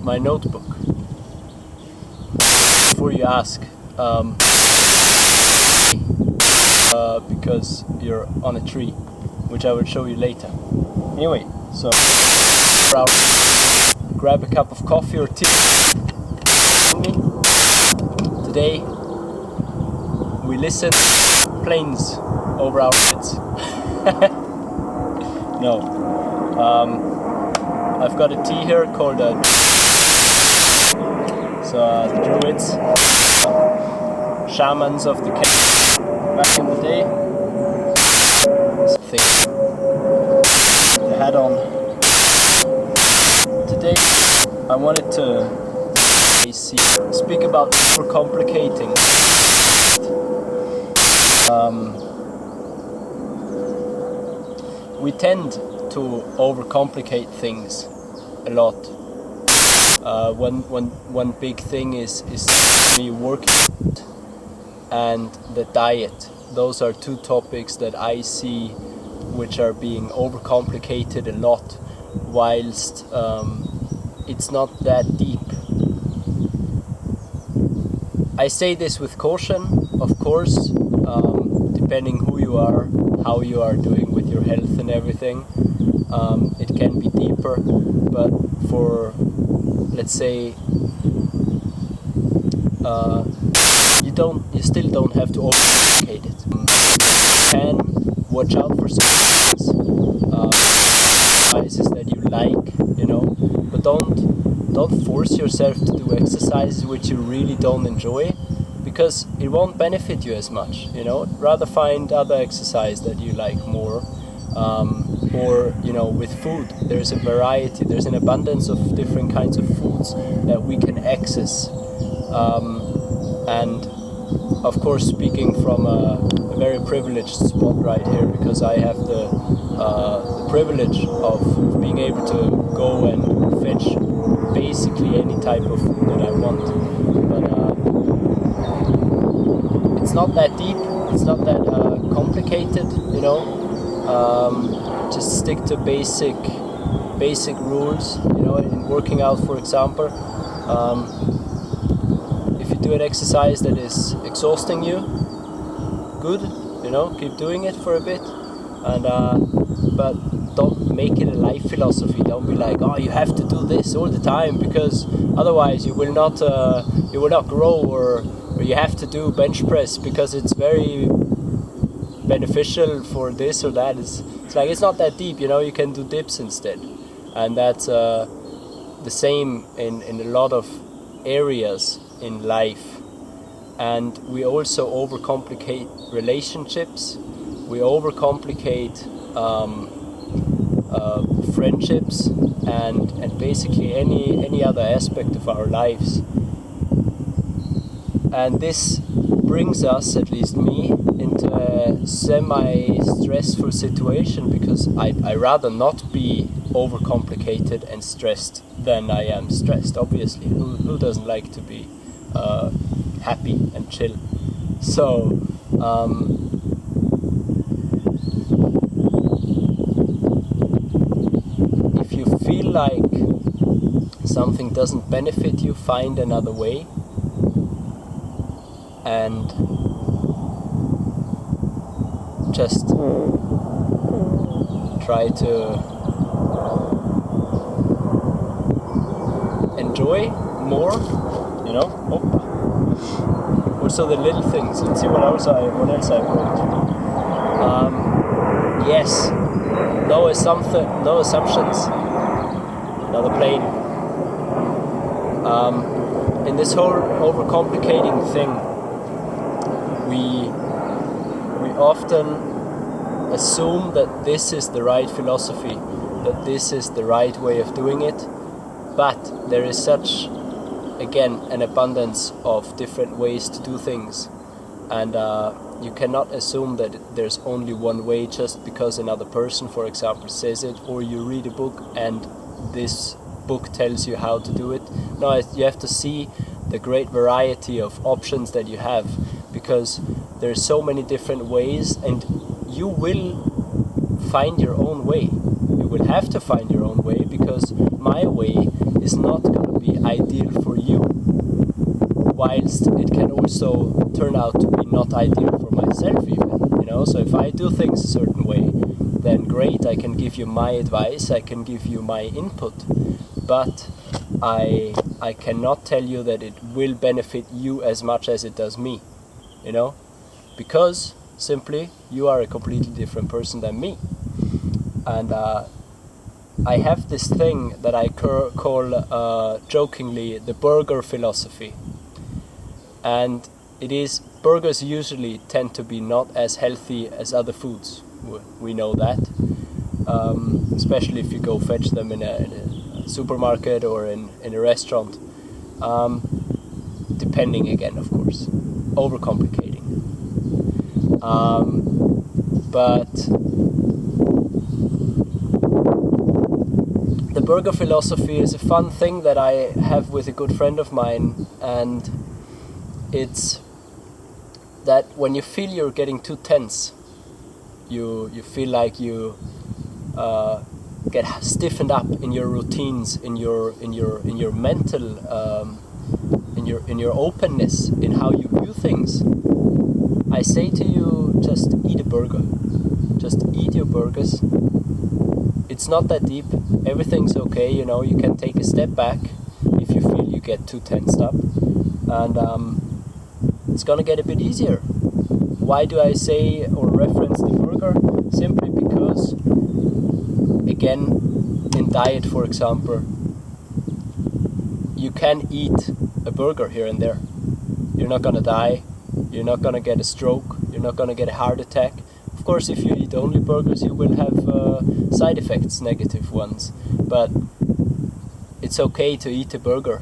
my notebook. Before you ask, because you're on a tree, which I will show you later. Anyway, so grab a cup of coffee or tea. Today we listen to planes over our heads. No, I've got a tea here called the Druids, shamans of the cave back in the day. The hat on. Today I wanted to speak about overcomplicating. We tend to overcomplicate things a lot. One big thing is the working and the diet. Those are two topics that I see which are being overcomplicated a lot, whilst it's not that deep. I say this with caution, of course, depending who you are, how you are doing with your health and everything. It can be deeper, but for, let's say, you still don't have to overcomplicate it. You can watch out for some exercises that you like, but don't force yourself to do exercises which you really don't enjoy, because it won't benefit you as much. Rather find other exercise that you like more. Or with food, there's a variety, there's an abundance of different kinds of foods that we can access. And of course, speaking from a very privileged spot right here, because I have the privilege of being able to go and fetch basically any type of food that I want. But it's not that deep, it's not that complicated, just stick to basic rules, in working out, for example. If you do an exercise that is exhausting you, good, keep doing it for a bit, and but don't make it a life philosophy. Don't be like, oh, you have to do this all the time, because otherwise you will not grow, or you have to do bench press because it's very beneficial for this or that. It's not that deep, you can do dips instead. And that's the same in a lot of areas in life. And we also overcomplicate relationships, we overcomplicate friendships, and basically any other aspect of our lives. And this brings us, at least me, into a semi-stressful situation, because I rather not be overcomplicated and stressed than I am stressed, obviously. Who doesn't like to be happy and chill? So if you feel like something doesn't benefit you, find another way. And just try to enjoy more, Also the little things. Let's see what else I've got. Yes, no assumptions. Another plane. In this whole overcomplicating thing, we often assume that this is the right philosophy, that this is the right way of doing it, but there is such, again, an abundance of different ways to do things, and you cannot assume that there's only one way just because another person, for example, says it, or you read a book and this book tells you how to do it. No, you have to see the great variety of options that you have, because there's so many different ways, and you will find your own way. You will have to find your own way, because my way is not going to be ideal for you, whilst it can also turn out to be not ideal for myself even, you know. So if I do things a certain way, then great, I can give you my advice, I can give you my input, but I cannot tell you that it will benefit you as much as it does me, you know, because simply you are a completely different person than me. And I have this thing that I call jokingly the burger philosophy. And it is, burgers usually tend to be not as healthy as other foods. We know that. Especially if you go fetch them in a supermarket or in a restaurant. Depending again, of course. Overcomplicating. But the burger philosophy is a fun thing that I have with a good friend of mine, and it's that when you feel you're getting too tense, you feel like you get stiffened up in your routines, in your mental, in your openness, in how you view things. I say to you, just eat a burger. Just eat your burgers. It's not that deep. Everything's okay, you know. You can take a step back if you feel you get too tensed up, and it's gonna get a bit easier. Why do I say or reference the burger? Simply because, again, in diet, for example, you can eat a burger here and there. You're not gonna die. You're not gonna get a stroke. You're not gonna get a heart attack. Of course, if you eat only burgers, you will have side effects, negative ones. But it's okay to eat a burger,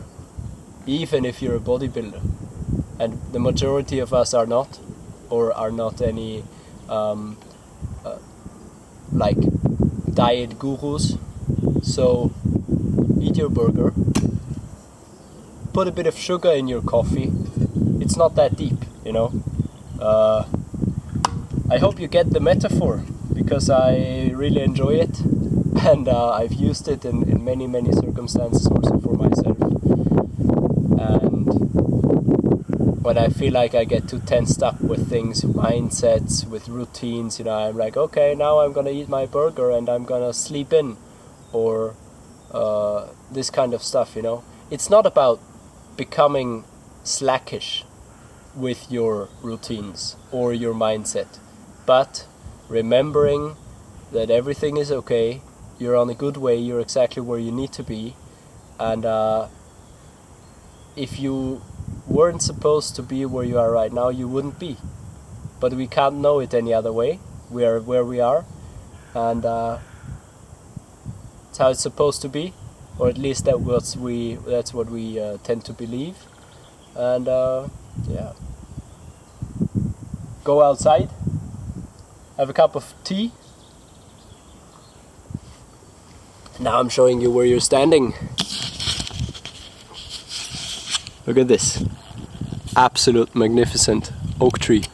even if you're a bodybuilder. And the majority of us are not, or are not any like diet gurus. So eat your burger. Put a bit of sugar in your coffee. It's not that deep, you know. I hope you get the metaphor, because I really enjoy it, and I've used it in many circumstances also for myself. And when I feel like I get too tensed up with things, mindsets, with routines, you know, I'm like, okay, now I'm gonna eat my burger and I'm gonna sleep in, or this kind of stuff, you know. It's not about becoming slackish with your routines or your mindset, but remembering that everything is okay, you're on a good way, you're exactly where you need to be, and if you weren't supposed to be where you are right now, you wouldn't be. But we can't know it any other way. We are where we are, and it's how it's supposed to be, or at least that's what we tend to believe. And yeah, go outside, have a cup of tea. Now I'm showing you where you're standing. Look at this absolute magnificent oak tree.